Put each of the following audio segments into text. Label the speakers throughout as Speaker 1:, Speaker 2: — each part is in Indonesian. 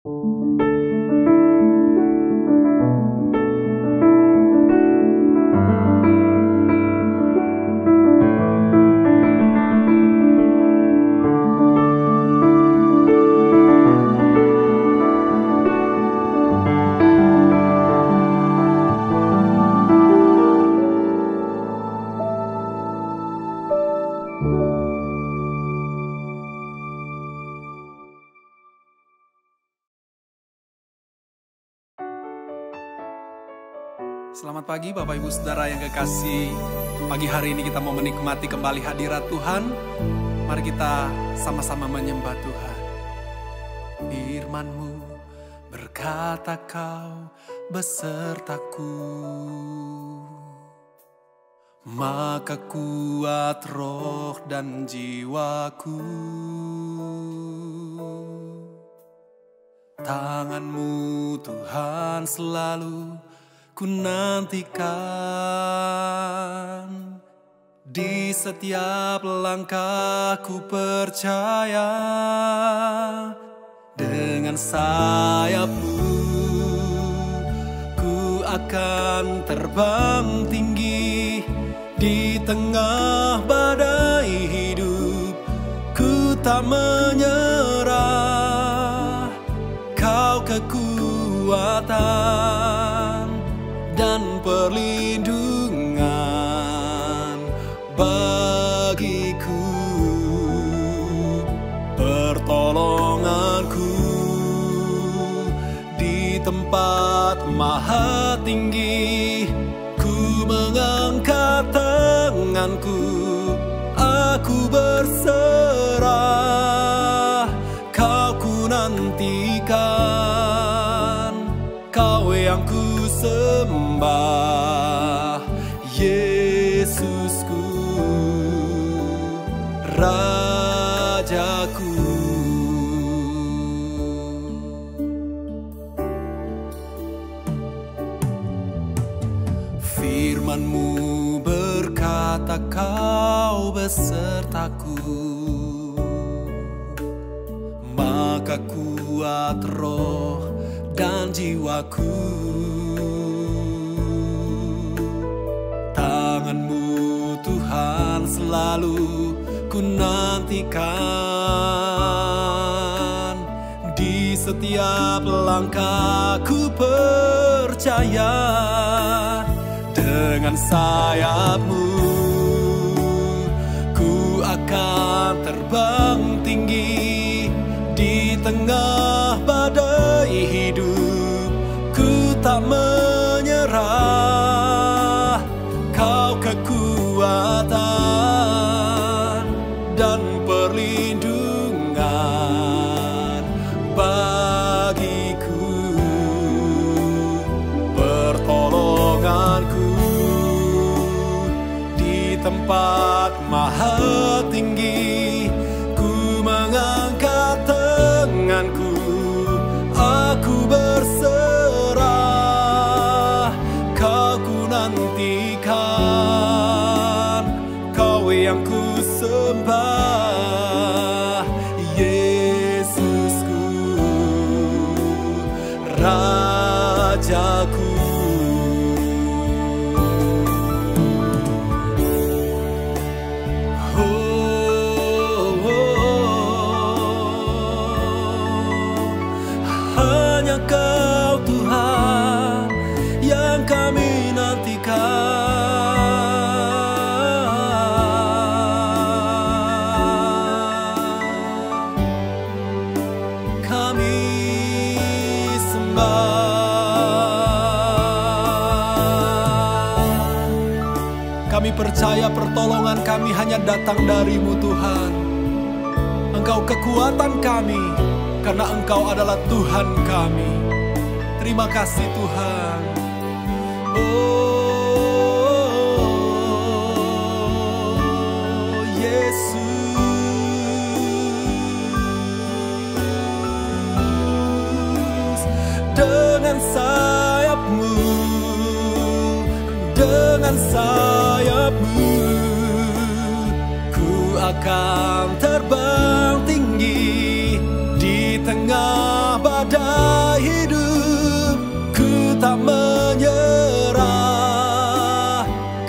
Speaker 1: Selamat pagi Bapak Ibu Saudara yang kekasih. Pagi hari ini kita mau menikmati kembali hadirat Tuhan. Mari kita sama-sama menyembah Tuhan. Firman-Mu berkata Kau besertaku, maka kuat roh dan jiwaku. Tangan-Mu Tuhan selalu ku nantikan, di setiap langkahku percaya, dengan sayap-Mu ku akan terbang tinggi, di tengah badai hidup ku tak menyerah. Kau kekuatan dan perlindungan bagiku, pertolonganku di tempat maha tinggi. Ku mengangkat tanganku, aku berserah. Kau ku nantikan, Kau yang ku sembah, Yesusku, Rajaku. Firman-Mu berkata Kau besertaku, maka kuat roh dan jiwaku. Tangan-Mu Tuhan selalu ku nantikan, di setiap langkahku percaya, dengan sayap-Mu ku akan terbang tinggi, di tengah badai hidup ku tak menyerah. Kau kekuatan dan perlindungan bagiku, pertolonganku di tempat maha tinggi. Ku mengangkat tanganku, aku berserah. Kau ku nantikan, Kau yang ku sembah, Yesusku, Rajaku. Hanya Kau Tuhan yang kami nantikan. Kami sembah. Kami percaya pertolongan kami hanya datang dari-Mu Tuhan. Engkau kekuatan kami, karena Engkau adalah Tuhan kami. Terima kasih Tuhan. Oh Yesus, dengan sayap-Mu, dengan sayap-Mu ku akan terbang tinggi, di tengah badai sepanjang hidup ku tak menyerah.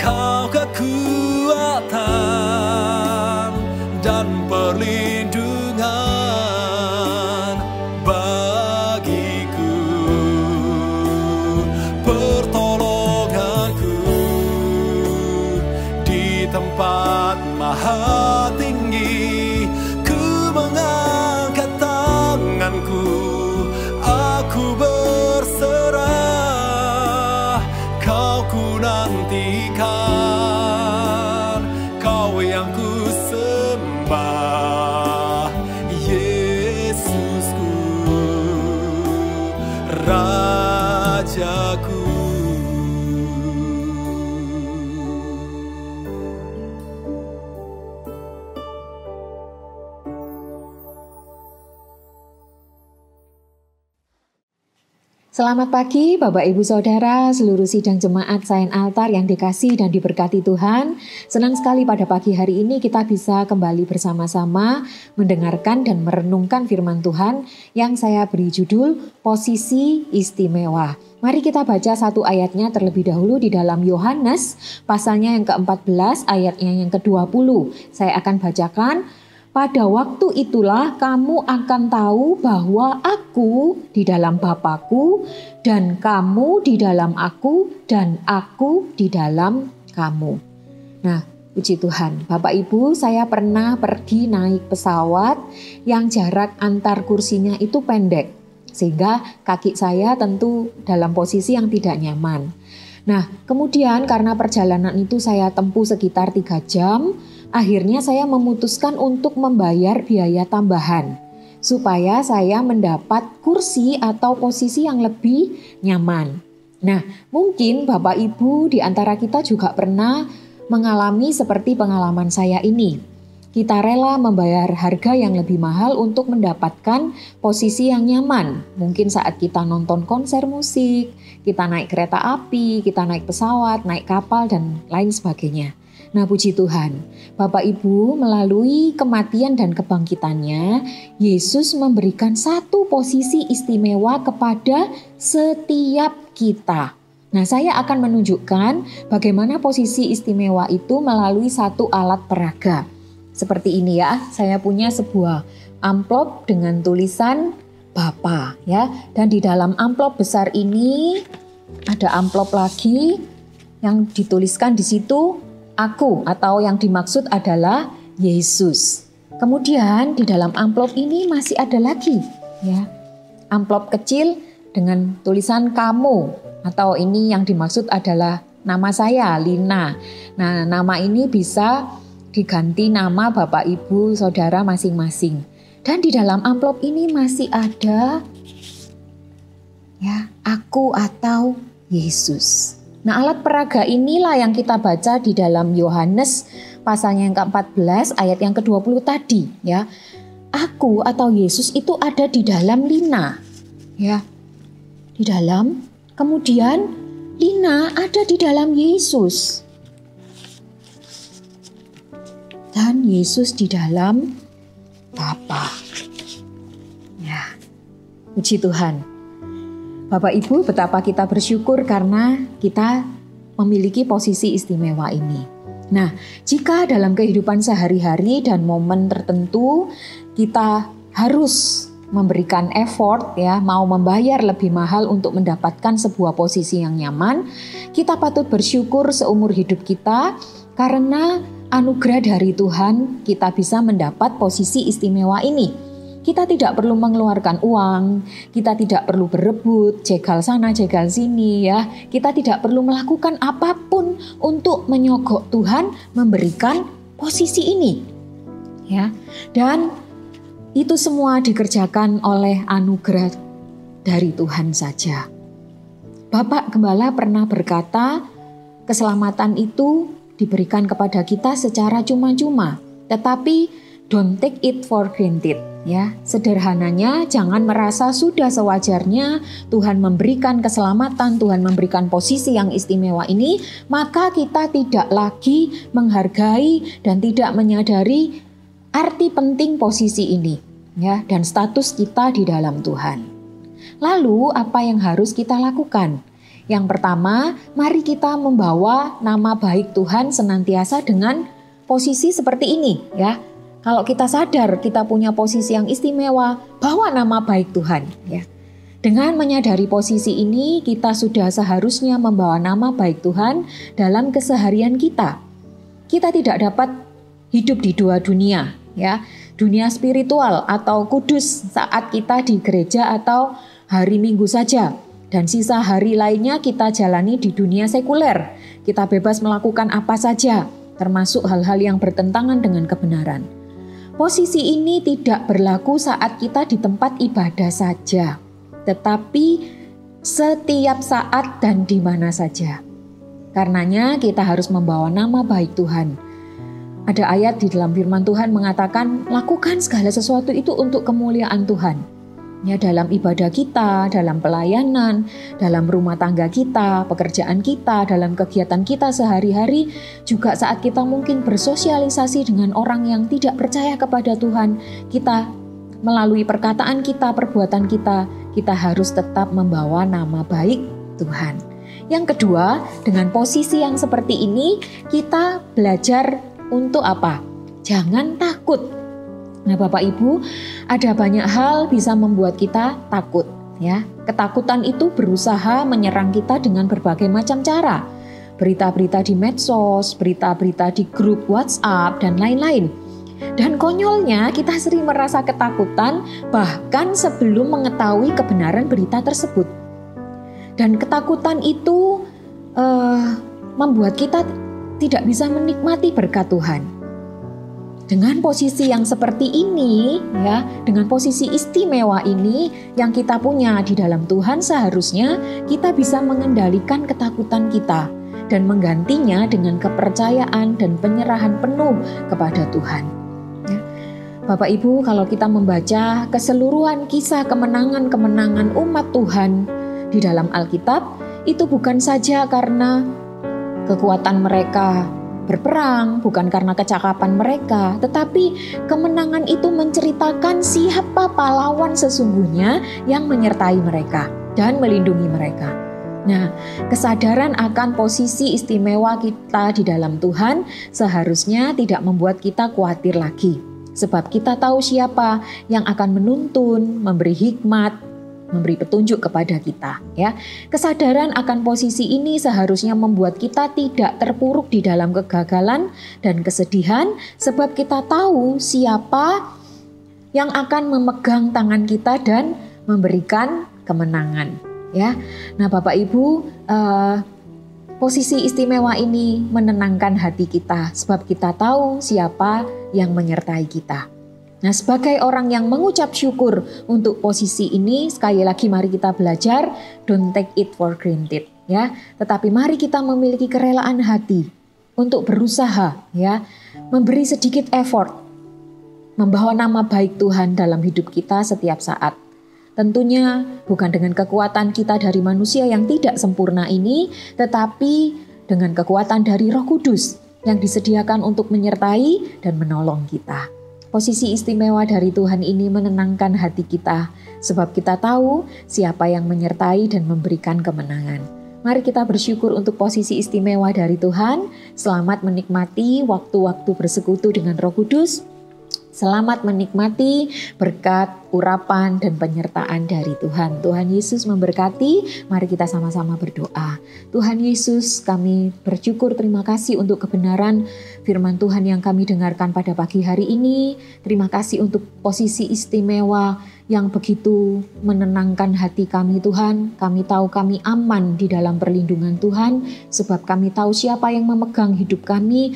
Speaker 1: Kau kekuatan dan perlindungan bagiku, pertolonganku di tempat maha tinggi. Ku mengangkat tanganku, aku berserah. Kau ku nantikan, Kau yang ku sembah, Yesusku, Rajaku.
Speaker 2: Selamat pagi Bapak Ibu Saudara, seluruh sidang jemaat Saint Altar yang dikasihi dan diberkati Tuhan. Senang sekali pada pagi hari ini kita bisa kembali bersama-sama mendengarkan dan merenungkan firman Tuhan yang saya beri judul Posisi Istimewa. Mari kita baca satu ayatnya terlebih dahulu di dalam Yohanes pasalnya yang ke-14 ayatnya yang ke-20. Saya akan bacakan. Pada waktu itulah kamu akan tahu bahwa aku di dalam Bapa-Ku dan kamu di dalam aku dan aku di dalam kamu. Nah, puji Tuhan. Bapak Ibu, saya pernah pergi naik pesawat yang jarak antar kursinya itu pendek. Sehingga kaki saya tentu dalam posisi yang tidak nyaman. Nah, kemudian karena perjalanan itu saya tempuh sekitar 3 jam, akhirnya saya memutuskan untuk membayar biaya tambahan supaya saya mendapat kursi atau posisi yang lebih nyaman. Nah, mungkin Bapak Ibu di antara kita juga pernah mengalami seperti pengalaman saya ini. Kita rela membayar harga yang lebih mahal untuk mendapatkan posisi yang nyaman. Mungkin saat kita nonton konser musik, kita naik kereta api, kita naik pesawat, naik kapal, dan lain sebagainya. Nah, puji Tuhan, Bapak Ibu, melalui kematian dan kebangkitannya, Yesus memberikan satu posisi istimewa kepada setiap kita. Nah, saya akan menunjukkan bagaimana posisi istimewa itu melalui satu alat peraga. Seperti ini ya, saya punya sebuah amplop dengan tulisan Bapa ya. Dan di dalam amplop besar ini ada amplop lagi yang dituliskan di situ aku, atau yang dimaksud adalah Yesus. Kemudian di dalam amplop ini masih ada lagi ya, amplop kecil dengan tulisan kamu, atau ini yang dimaksud adalah nama saya, Lina. Nah, nama ini bisa diganti nama Bapak Ibu Saudara masing-masing. Dan di dalam amplop ini masih ada ya, aku atau Yesus. Nah, alat peraga inilah yang kita baca di dalam Yohanes pasalnya yang ke-14 ayat yang ke-20 tadi ya. Aku atau Yesus itu ada di dalam Lina ya. Di dalam, kemudian Lina ada di dalam Yesus. Dan Yesus di dalam Bapa. Ya. Puji Tuhan. Bapak Ibu, betapa kita bersyukur karena kita memiliki posisi istimewa ini. Nah, jika dalam kehidupan sehari-hari dan momen tertentu kita harus memberikan effort ya, mau membayar lebih mahal untuk mendapatkan sebuah posisi yang nyaman, kita patut bersyukur seumur hidup kita karena anugerah dari Tuhan kita bisa mendapat posisi istimewa ini. Kita tidak perlu mengeluarkan uang, kita tidak perlu berebut, jegal sana, jegal sini ya. Kita tidak perlu melakukan apapun untuk menyogok Tuhan memberikan posisi ini. Ya. Dan itu semua dikerjakan oleh anugerah dari Tuhan saja. Bapak Gembala pernah berkata, keselamatan itu diberikan kepada kita secara cuma-cuma, tetapi don't take it for granted. Ya, sederhananya jangan merasa sudah sewajarnya Tuhan memberikan keselamatan, Tuhan memberikan posisi yang istimewa ini, maka kita tidak lagi menghargai dan tidak menyadari arti penting posisi ini, ya, dan status kita di dalam Tuhan. Lalu apa yang harus kita lakukan? Yang pertama, mari kita membawa nama baik Tuhan senantiasa dengan posisi seperti ini ya. Kalau kita sadar kita punya posisi yang istimewa, bawa nama baik Tuhan ya. Dengan menyadari posisi ini, kita sudah seharusnya membawa nama baik Tuhan dalam keseharian kita. Kita tidak dapat hidup di dua dunia ya. Dunia spiritual atau kudus saat kita di gereja atau hari Minggu saja. Dan sisa hari lainnya kita jalani di dunia sekuler. Kita bebas melakukan apa saja, termasuk hal-hal yang bertentangan dengan kebenaran. Posisi ini tidak berlaku saat kita di tempat ibadah saja, tetapi setiap saat dan di mana saja. Karenanya kita harus membawa nama baik Tuhan. Ada ayat di dalam firman Tuhan mengatakan, lakukan segala sesuatu itu untuk kemuliaan Tuhan. Ya, dalam ibadah kita, dalam pelayanan, dalam rumah tangga kita, pekerjaan kita, dalam kegiatan kita sehari-hari, juga saat kita mungkin bersosialisasi dengan orang yang tidak percaya kepada Tuhan, kita melalui perkataan kita, perbuatan kita harus tetap membawa nama baik Tuhan. Yang kedua, dengan posisi yang seperti ini, kita belajar untuk apa? Jangan takut. Nah, Bapak Ibu, ada banyak hal bisa membuat kita takut ya. Ketakutan itu berusaha menyerang kita dengan berbagai macam cara. Berita-berita di medsos, berita-berita di grup WhatsApp dan lain-lain. Dan konyolnya kita sering merasa ketakutan bahkan sebelum mengetahui kebenaran berita tersebut. Dan ketakutan itu membuat kita tidak bisa menikmati berkat Tuhan. Dengan posisi yang seperti ini, ya, dengan posisi istimewa ini yang kita punya di dalam Tuhan, seharusnya kita bisa mengendalikan ketakutan kita dan menggantinya dengan kepercayaan dan penyerahan penuh kepada Tuhan. Ya. Bapak Ibu, kalau kita membaca keseluruhan kisah kemenangan-kemenangan umat Tuhan di dalam Alkitab, itu bukan saja karena kekuatan mereka berperang, bukan karena kecakapan mereka, tetapi kemenangan itu menceritakan siapa pahlawan sesungguhnya yang menyertai mereka dan melindungi mereka. Nah, kesadaran akan posisi istimewa kita di dalam Tuhan seharusnya tidak membuat kita khawatir lagi, sebab kita tahu siapa yang akan menuntun, memberi hikmat, memberi petunjuk kepada kita ya. Kesadaran akan posisi ini seharusnya membuat kita tidak terpuruk di dalam kegagalan dan kesedihan, sebab kita tahu siapa yang akan memegang tangan kita dan memberikan kemenangan ya. Nah, Bapak Ibu, posisi istimewa ini menenangkan hati kita sebab kita tahu siapa yang menyertai kita. Nah, sebagai orang yang mengucap syukur untuk posisi ini, sekali lagi mari kita belajar, don't take it for granted ya. Tetapi mari kita memiliki kerelaan hati untuk berusaha ya, memberi sedikit effort, membawa nama baik Tuhan dalam hidup kita setiap saat. Tentunya bukan dengan kekuatan kita dari manusia yang tidak sempurna ini, tetapi dengan kekuatan dari Roh Kudus yang disediakan untuk menyertai dan menolong kita. Posisi istimewa dari Tuhan ini menenangkan hati kita, sebab kita tahu siapa yang menyertai dan memberikan kemenangan. Mari kita bersyukur untuk posisi istimewa dari Tuhan. Selamat menikmati waktu-waktu bersekutu dengan Roh Kudus. Selamat menikmati berkat, urapan, dan penyertaan dari Tuhan. Tuhan Yesus memberkati. Mari kita sama-sama berdoa. Tuhan Yesus, kami bersyukur, terima kasih untuk kebenaran firman Tuhan yang kami dengarkan pada pagi hari ini. Terima kasih untuk posisi istimewa yang begitu menenangkan hati kami Tuhan. Kami tahu kami aman di dalam perlindungan Tuhan, sebab kami tahu siapa yang memegang hidup kami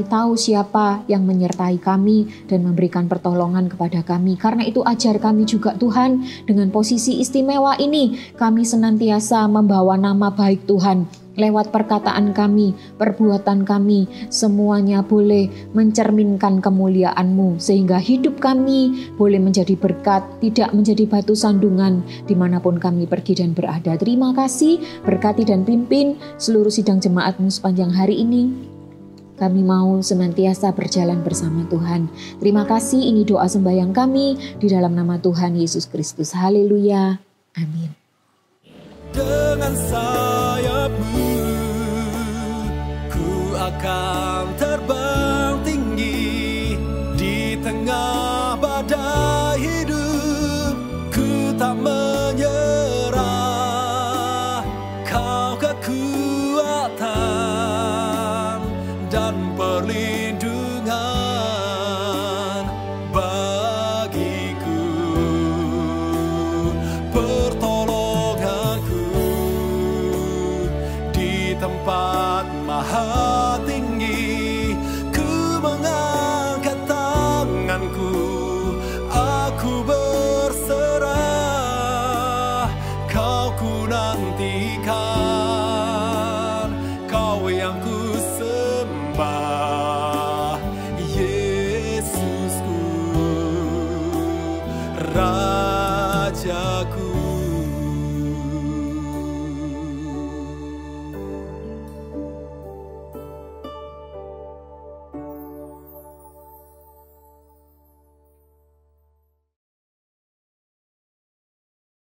Speaker 2: tahu siapa yang menyertai kami dan memberikan pertolongan kepada kami. Karena itu ajar kami juga Tuhan, dengan posisi istimewa ini kami senantiasa membawa nama baik Tuhan. Lewat perkataan kami, perbuatan kami, semuanya boleh mencerminkan kemuliaan-Mu, sehingga hidup kami boleh menjadi berkat, tidak menjadi batu sandungan dimanapun kami pergi dan berada. Terima kasih, berkati dan pimpin seluruh sidang jemaat-Mu sepanjang hari ini. Kami mau senantiasa berjalan bersama Tuhan. Terima kasih, ini doa sembahyang kami di dalam nama Tuhan Yesus Kristus. Haleluya. Amin.
Speaker 1: Dengan sayap-Mu ku akan terbang tinggi di tengah badai hidup. Ku tak menyerah, Kau kekuatan dan perlindungan bagiku, pertolonganku di tempat maha tinggi. Ku mengangkat tanganku, aku berserah, Kau ku nantikan.